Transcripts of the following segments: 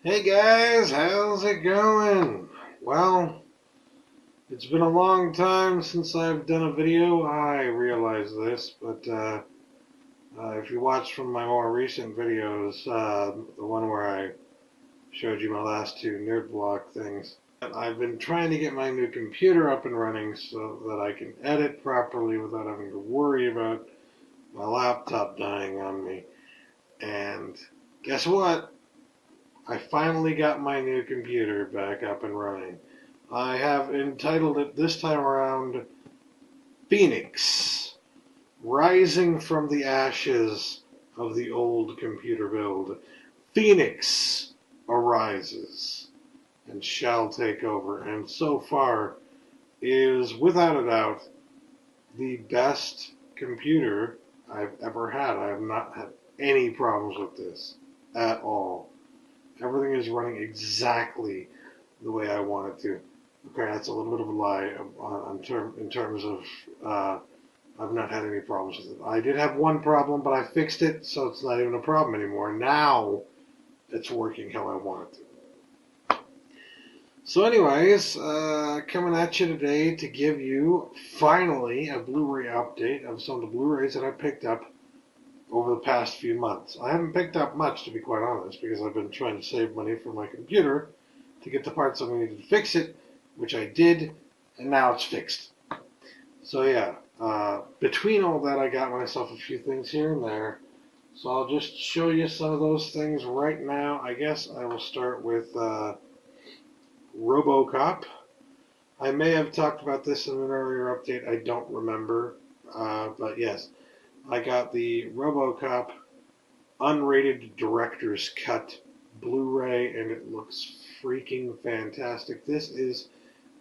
Hey guys, how's it going? Well, it's been a long time since I've done a video. I realize this, but if you watch from my more recent videos, the one where I showed you my last two nerd block things, I've been trying to get my new computer up and running so that I can edit properly without having to worry about my laptop dying on me. And guess what? I finally got my new computer back up and running. I have entitled it this time around Phoenix, Rising from the Ashes of the Old Computer Build. Phoenix arises and shall take over, and so far is without a doubt the best computer I've ever had. I have not had any problems with this at all. Everything is running exactly the way I want it to. Okay, that's a little bit of a lie in terms of I've not had any problems with it. I did have one problem, but I fixed it, so it's not even a problem anymore. Now it's working how I want it to. So anyways, coming at you today to give you finally a Blu-ray update of some of the Blu-rays that I picked up over the past few months. I haven't picked up much, to be quite honest, because I've been trying to save money for my computer to get the parts I needed to fix it, which I did, and now it's fixed. So yeah, between all that, I got myself a few things here and there. So I'll just show you some of those things right now. I guess I will start with Robocop. I may have talked about this in an earlier update. I don't remember, but yes. I got the Robocop unrated director's cut Blu-ray, and it looks freaking fantastic. This is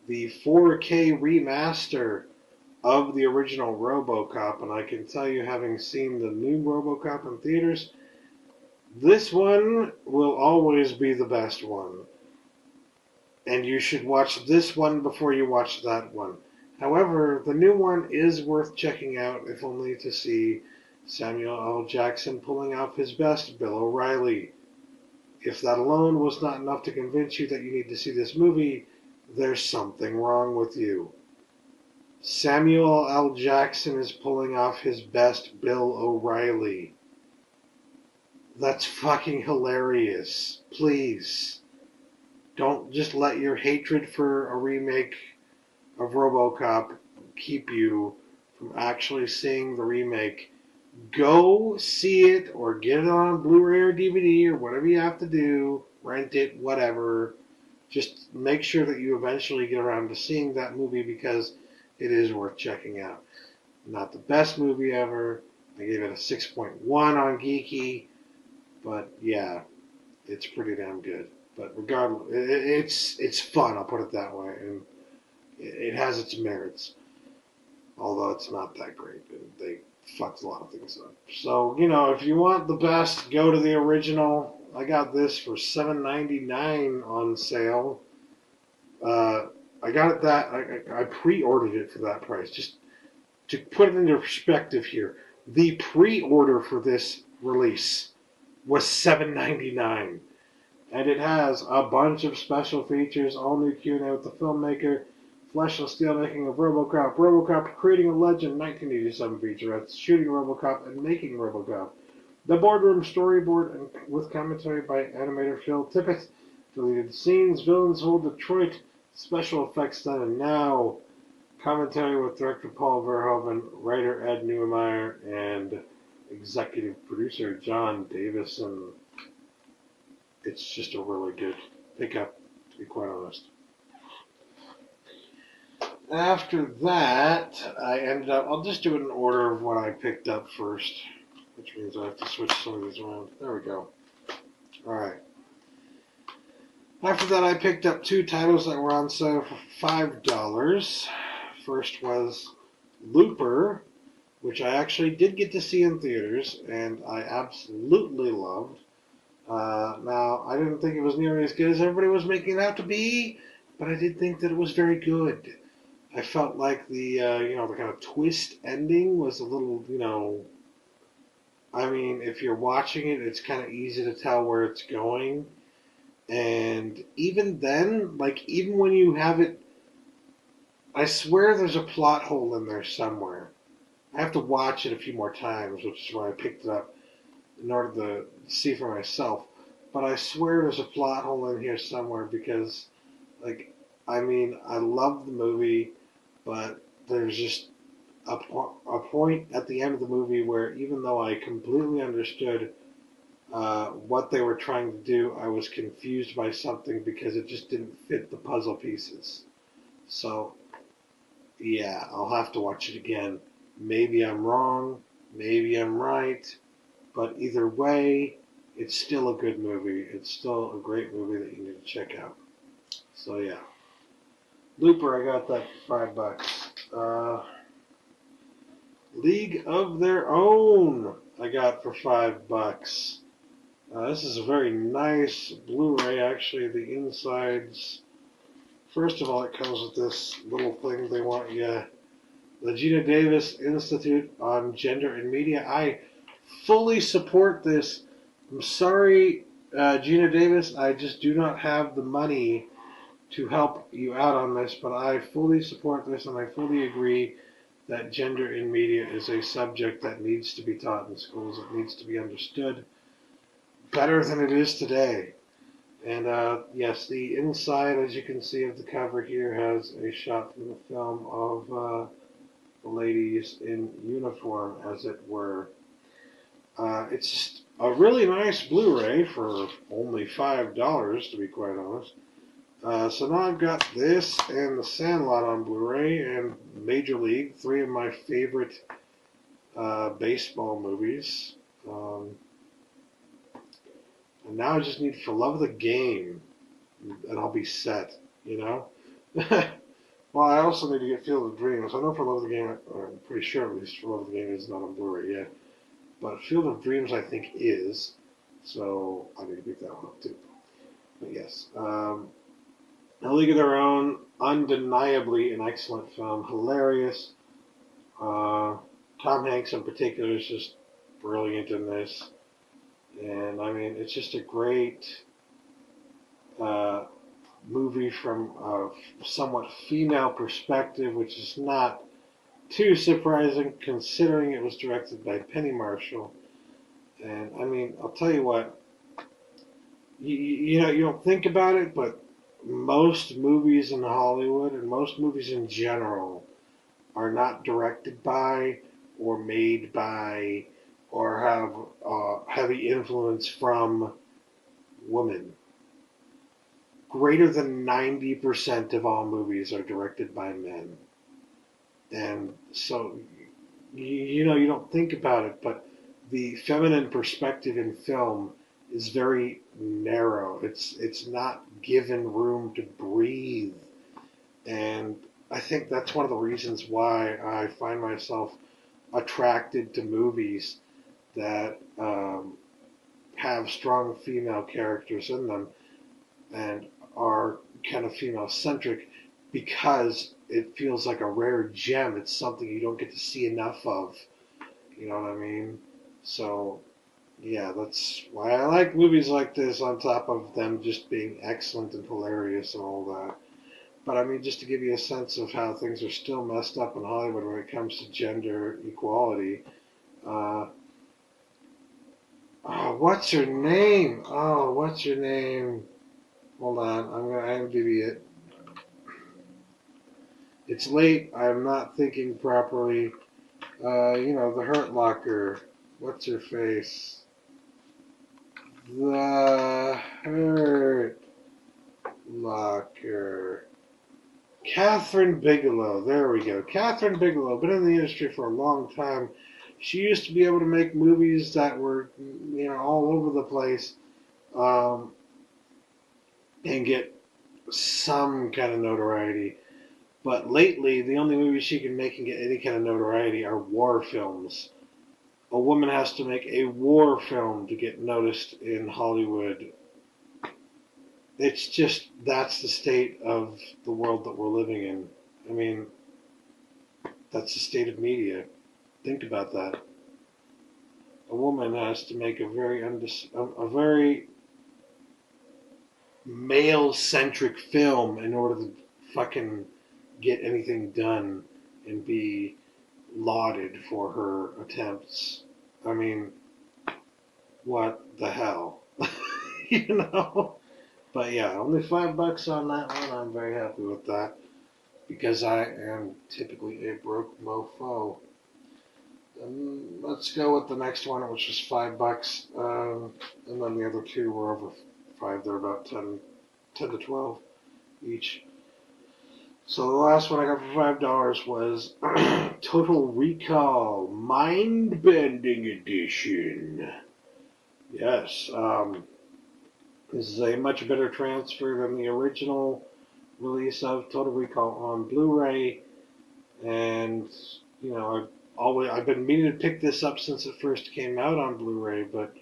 the 4K remaster of the original Robocop, and I can tell you, having seen the new Robocop in theaters, this one will always be the best one. And you should watch this one before you watch that one. However, the new one is worth checking out, if only to see Samuel L. Jackson pulling off his best Bill O'Reilly. If that alone was not enough to convince you that you need to see this movie, there's something wrong with you. Samuel L. Jackson is pulling off his best Bill O'Reilly. That's fucking hilarious. Please, don't just let your hatred for a remake of Robocop keep you from actually seeing the remake. Go see it or get it on Blu-ray or DVD or whatever you have to do. Rent it, whatever. Just make sure that you eventually get around to seeing that movie because it is worth checking out. Not the best movie ever. I gave it a 6.1 on Geeky. But yeah, it's pretty damn good. But regardless, it's fun, I'll put it that way. And it has its merits, although it's not that great. They fucked a lot of things up. So, if you want the best, go to the original. I got this for $7.99 on sale. I got it I pre-ordered it for that price. Just to put it into perspective here, the pre-order for this release was $7.99. And it has a bunch of special features, all new Q&A with the filmmaker, Flesh and Steel making of Robocop, Robocop creating a legend, 1987 featurettes, shooting Robocop and making Robocop, the boardroom storyboard and with commentary by animator Phil Tippett, deleted scenes, villains hold Detroit, special effects done and now, commentary with director Paul Verhoeven, writer Ed Neumeyer, and executive producer John Davison. It's just a really good pickup, to be quite honest. After that, I ended up, I'll just do it in order of what I picked up first, which means I have to switch some of these around. There we go. Alright. After that, I picked up two titles that were on sale for $5. First was Looper, which I actually did get to see in theaters, and I absolutely loved. Now, I didn't think it was nearly as good as everybody was making it out to be, but I did think that it was very good. I felt like the kind of twist ending was a little, I mean, if you're watching it, it's kind of easy to tell where it's going. And even then, like, even when you have it, I swear there's a plot hole in there somewhere. I have to watch it a few more times, which is why I picked it up in order to see for myself. But I swear there's a plot hole in here somewhere because, like, I mean, I love the movie, but there's just a point at the end of the movie where even though I completely understood what they were trying to do, I was confused by something because it just didn't fit the puzzle pieces. So, yeah, I'll have to watch it again. Maybe I'm wrong, maybe I'm right, but either way, it's still a good movie. It's still a great movie that you need to check out. So, yeah. Looper, I got that for $5. League of Their Own, I got for $5. This is a very nice Blu-ray. Actually, the insides. First of all, it comes with this little thing they want you. The Gina Davis Institute on Gender and Media. I fully support this. I'm sorry, Gina Davis. I just do not have the money to help you out on this, but I fully support this, and I fully agree that gender in media is a subject that needs to be taught in schools. It needs to be understood better than it is today. And yes, the inside, as you can see of the cover here, has a shot from the film of the ladies in uniform, as it were. It's just a really nice Blu-ray for only $5, to be quite honest. So now I've got this and The Sandlot on Blu-ray and Major League, three of my favorite baseball movies. And now I just need For Love of the Game, and I'll be set, you know? Well, I also need to get Field of Dreams. I know For Love of the Game, or I'm pretty sure at least For Love of the Game is not on Blu-ray yet. But Field of Dreams, I think, is. So I need to pick that one up, too. But yes. A League of Their Own, undeniably an excellent film. Hilarious. Tom Hanks, in particular, is just brilliant in this. And, I mean, it's just a great movie from a somewhat female perspective, which is not too surprising considering it was directed by Penny Marshall. And I mean, I'll tell you what, you know, you don't think about it, but most movies in Hollywood and most movies in general are not directed by or made by or have heavy influence from women. Greater than 90% of all movies are directed by men. And so, you know, you don't think about it, but the feminine perspective in film is very narrow. It's not given room to breathe. And I think that's one of the reasons why I find myself attracted to movies that have strong female characters in them and are kind of female centric because it feels like a rare gem. It's something you don't get to see enough of. You know what I mean? So, yeah, that's why I like movies like this on top of them just being excellent and hilarious and all that. But I mean, just to give you a sense of how things are still messed up in Hollywood when it comes to gender equality. What's her name? Oh, what's her name? Hold on, I'm going to IMDb it. It's late. I'm not thinking properly. You know, the Hurt Locker. What's her face? The Hurt Locker. Catherine Bigelow. There we go. Catherine Bigelow. Been in the industry for a long time. She used to be able to make movies that were, you know, all over the place, and get some kind of notoriety. But lately, the only movies she can make and get any kind of notoriety are war films. A woman has to make a war film to get noticed in Hollywood. It's just, that's the state of the world that we're living in. I mean, that's the state of media. Think about that. A woman has to make a very male-centric film in order to fucking get anything done and be lauded for her attempts. I mean, what the hell? You know? But yeah, only $5 on that one. I'm very happy with that because I am typically a broke mofo. Let's go with the next one, which was $5, and then the other two were over five. They're about 10 to 12 each. So the last one I got for $5 was Total Recall Mind Bending Edition. Yes, this is a much better transfer than the original release of Total Recall on Blu-ray, and you know I've been meaning to pick this up since it first came out on Blu-ray, but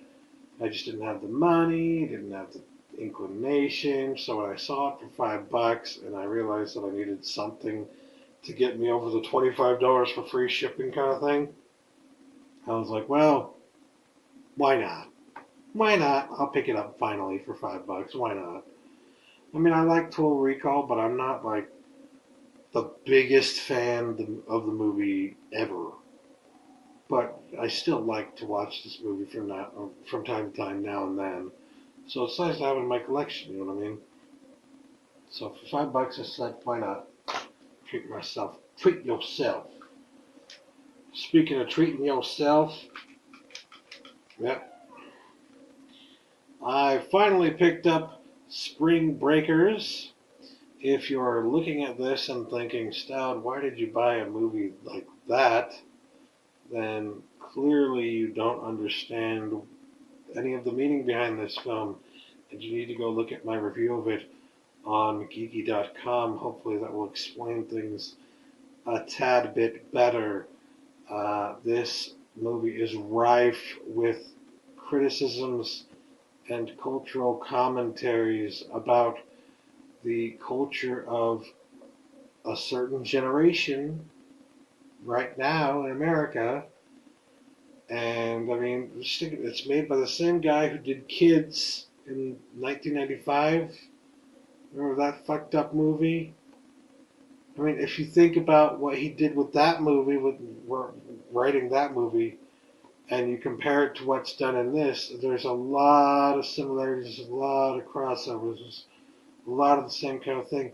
I just didn't have the money, didn't have the inclination. So when I saw it for $5 and I realized that I needed something to get me over the $25 for free shipping kind of thing, I was like, well, why not? Why not? I'll pick it up finally for $5. Why not? I mean, I like Total Recall, but I'm not like the biggest fan of the movie ever. But I still like to watch this movie from time to time, now and then. So it's nice to have it in my collection, you know what I mean? So for $5, I said, why not? Treat myself. Treat yourself. Speaking of treating yourself, yep. I finally picked up Spring Breakers. If you're looking at this and thinking, Stout, why did you buy a movie like that? Then clearly you don't understand any of the meaning behind this film, and you need to go look at my review of it on geeky.com. Hopefully that will explain things a tad bit better. This movie is rife with criticisms and cultural commentaries about the culture of a certain generation right now in America. And I mean, it's made by the same guy who did Kids in 1995. Remember that fucked up movie? I mean, if you think about what he did with that movie, with writing that movie, and you compare it to what's done in this, there's a lot of similarities, a lot of crossovers, a lot of the same kind of thing.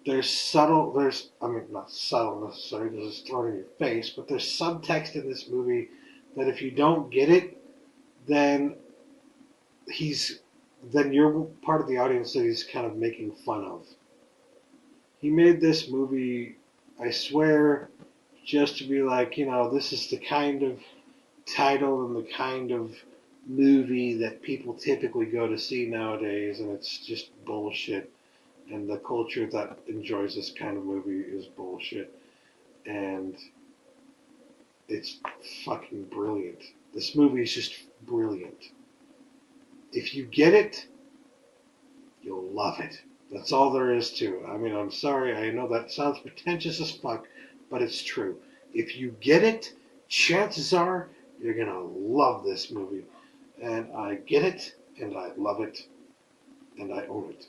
Not subtle necessarily, because it's thrown in your face, but there's subtext in this movie that if you don't get it, then you're part of the audience that he's kind of making fun of. He made this movie, I swear, just to be like, this is the kind of title and the kind of movie that people typically go to see nowadays, and it's just bullshit. And the culture that enjoys this kind of movie is bullshit. And it's fucking brilliant. This movie is just brilliant. If you get it, you'll love it. That's all there is to it. I mean, I'm sorry, I know that sounds pretentious as fuck, but it's true. If you get it, chances are you're gonna love this movie. And I get it, and I love it, and I own it.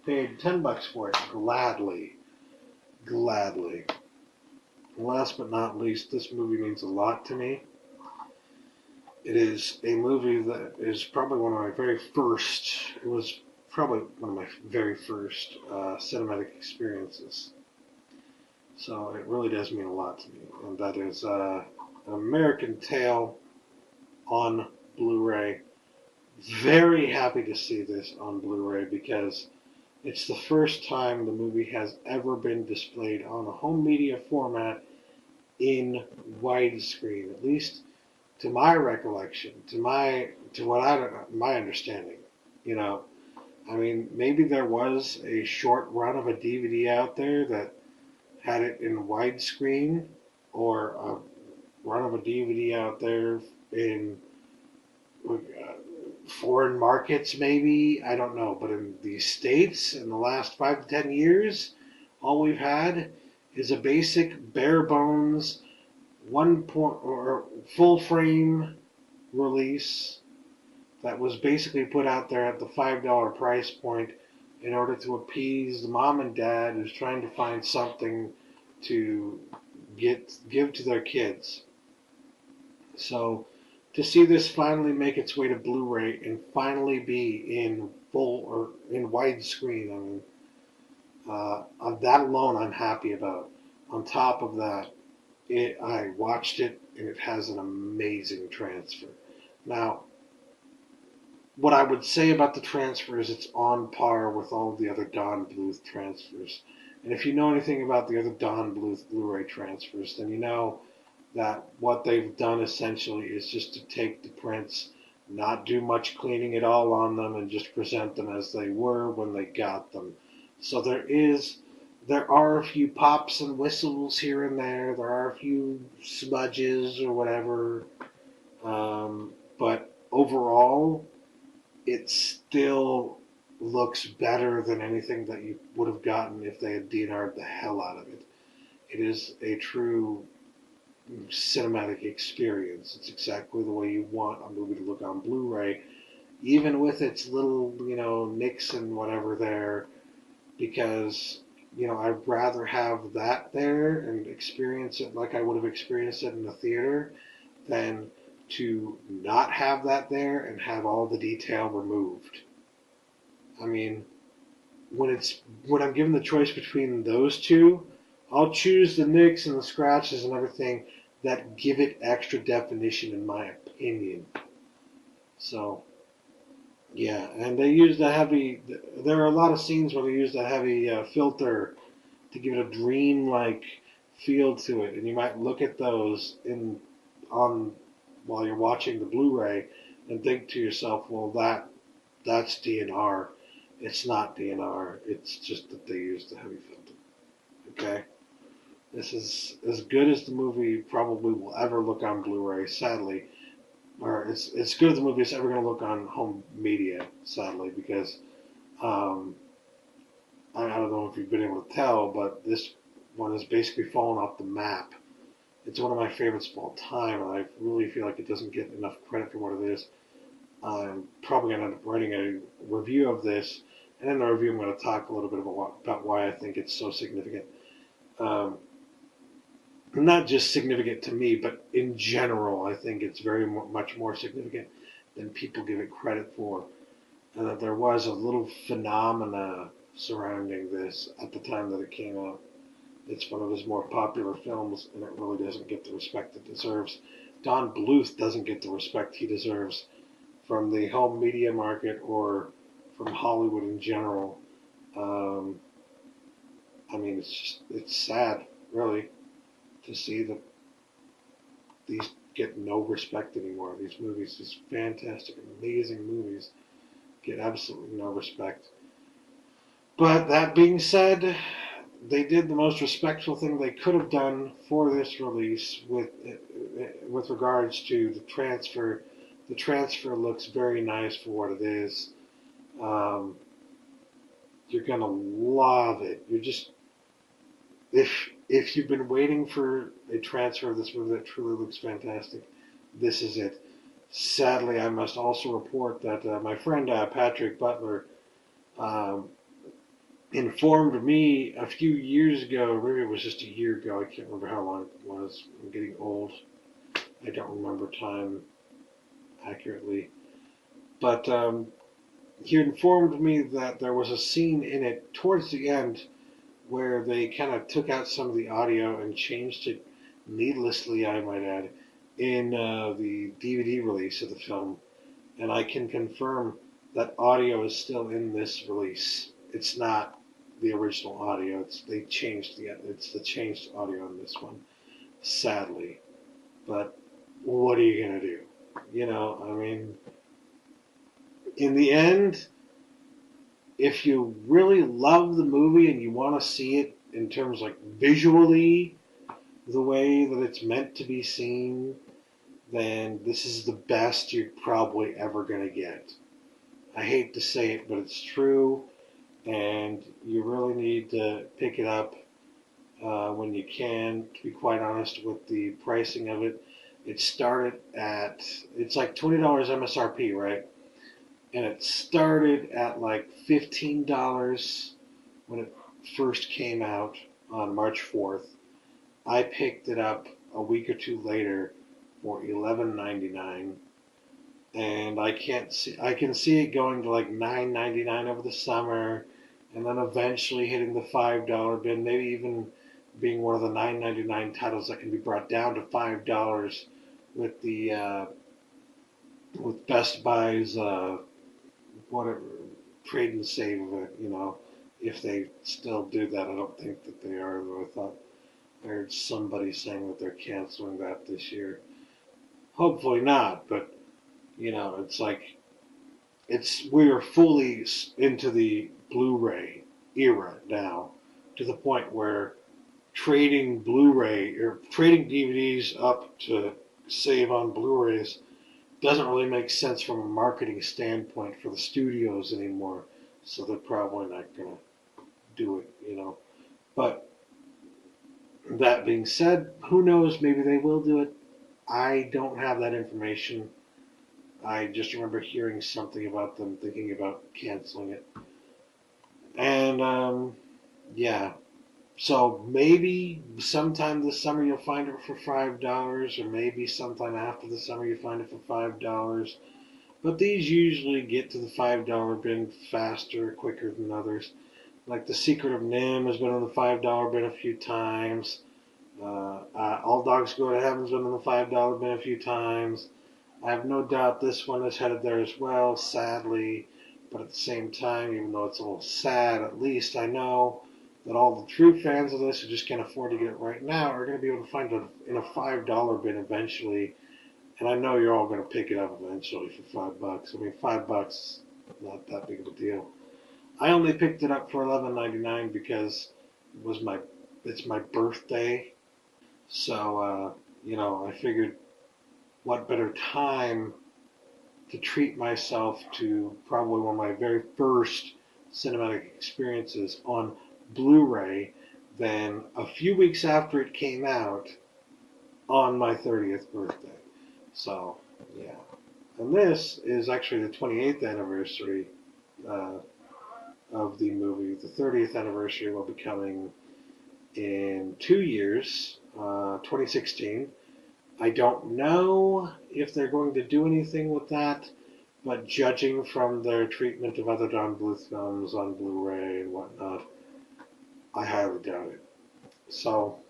Paid $10 for it, gladly. Gladly. Last but not least, this movie means a lot to me. It is a movie that is probably one of my very first, cinematic experiences. So it really does mean a lot to me. And that is An American Tail on Blu-ray. Very happy to see this on Blu-ray because it's the first time the movie has ever been displayed on a home media format in widescreen, at least to my recollection, my understanding. I mean, maybe there was a short run of a DVD out there that had it in widescreen, or a run of a DVD out there in foreign markets, maybe. I don't know. But in the States, in the last 5 to 10 years, all we've had is a basic, bare bones, full frame release that was basically put out there at the $5 price point in order to appease the mom and dad who's trying to find something to give to their kids. So to see this finally make its way to Blu-ray and finally be in full or in widescreen, I mean, on that alone, I'm happy about. On top of that, I watched it and it has an amazing transfer. Now, what I would say about the transfer is it's on par with all of the other Don Bluth transfers. And if you know anything about the other Don Bluth Blu-ray transfers, then you know that what they've done essentially is just to take the prints, not do much cleaning at all on them, and just present them as they were when they got them. So there are a few pops and whistles here and there. There are a few smudges or whatever, but overall, it still looks better than anything that you would have gotten if they had DNR'd the hell out of it. It is a true cinematic experience. It's exactly the way you want a movie to look on Blu-ray, even with its little, nicks and whatever there, because, I'd rather have that there and experience it like I would have experienced it in the theater than to not have that there and have all the detail removed. I mean, when I'm given the choice between those two, I'll choose the nicks and the scratches and everything that give it extra definition, in my opinion. So, yeah, and they use the heavy. There are a lot of scenes where they use the heavy filter to give it a dream-like feel to it, and you might look at those on while you're watching the Blu-ray and think to yourself, well, that's DNR. It's not DNR. It's just that they used the heavy filter. Okay? This is as good as the movie probably will ever look on Blu-ray, sadly. Or it's good as the movie is ever going to look on home media, sadly, because I don't know if you've been able to tell, but this one has basically fallen off the map. It's one of my favorites of all time, and I really feel like it doesn't get enough credit for what it is. I'm probably going to end up writing a review of this, and in the review I'm going to talk a little bit about why I think it's so significant. Not just significant to me, but in general, I think it's very much more significant than people give it credit for. And that there was a little phenomena surrounding this at the time that it came out. It's one of his more popular films, and it really doesn't get the respect it deserves. Don Bluth doesn't get the respect he deserves from the home media market or from Hollywood in general. I mean, it's sad, really, to see that these get no respect anymore. These movies, these fantastic, amazing movies, get absolutely no respect. But that being said, they did the most respectful thing they could have done for this release with regards to the transfer. The transfer looks very nice for what it is. You're gonna love it. You're just if you've been waiting for a transfer of this movie that truly looks fantastic, this is it. Sadly, I must also report that my friend Patrick Butler informed me a few years ago, maybe it was just a year ago, I can't remember how long it was. I'm getting old. I don't remember time accurately. But he informed me that there was a scene in it towards the end where they kind of took out some of the audio and changed it needlessly, I might add, in the DVD release of the film. And I can confirm that audio is still in this release. It's not the original audio. It's the changed audio in this one, sadly. But what are you gonna do? I mean, in the end, if you really love the movie and you want to see it in terms like visually, the way that it's meant to be seen, then this is the best you're probably ever gonna get. I hate to say it, but it's true. And you really need to pick it up when you can. To be quite honest with the pricing of it, it's like $20 MSRP, right? and it started at like $15 when it first came out on March 4th. I picked it up a week or two later for $11.99, and I can see it going to like $9.99 over the summer, and then eventually hitting the $5 bin, maybe even being one of the $9.99 titles that can be brought down to $5 with the with Best Buy's whatever trade and save of it, if they still do that. I don't think that they are, though. I thought I heard somebody saying that they're canceling that this year. Hopefully not, but it's like we are fully into the Blu-ray era now, to the point where trading Blu-ray or trading DVDs up to save on Blu-rays doesn't really make sense from a marketing standpoint for the studios anymore. So they're probably not going to do it. But that being said, who knows? Maybe they will do it. I don't have that information. I just remember hearing something about them thinking about canceling it. And, yeah. So maybe sometime this summer you'll find it for $5, or maybe sometime after the summer you find it for $5. But these usually get to the $5 bin faster, quicker than others. Like The Secret of Nim has been on the $5 bin a few times. All Dogs Go to Heaven's been on the $5 bin a few times. I have no doubt this one is headed there as well, sadly. But at the same time, even though it's a little sad, at least I know that all the true fans of this who just can't afford to get it right now are going to be able to find it in a $5 bin eventually. And I know you're all going to pick it up eventually for $5. I mean, $5 is not that big of a deal. I only picked it up for $11.99 because it's my birthday. So, I figured what better time to treat myself to probably one of my very first cinematic experiences on Blu-ray than a few weeks after it came out on my 30th birthday. So, yeah. And this is actually the 28th anniversary of the movie. The 30th anniversary will be coming in 2 years, 2016. I don't know if they're going to do anything with that, but judging from their treatment of other Don Bluth films on Blu-ray and whatnot, I highly doubt it. So,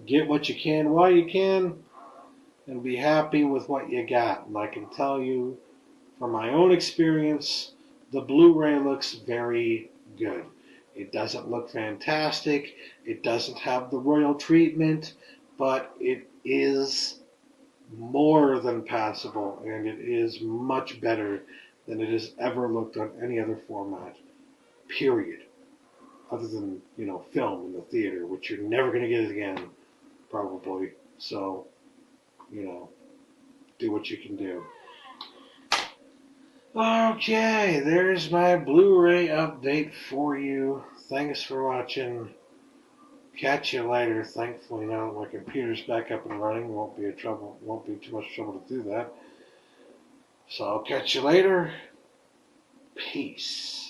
get what you can while you can, and be happy with what you got. And I can tell you, from my own experience, the Blu-ray looks very good. It doesn't look fantastic. It doesn't have the royal treatment, but it is more than passable, and it is much better than it has ever looked on any other format, period. Other than, film in the theater, which you're never going to get again, probably. So, do what you can do. Okay, there's my Blu-ray update for you. Thanks for watching. Catch you later. Thankfully, now that my computer's back up and running, won't be too much trouble to do that. So I'll catch you later. Peace.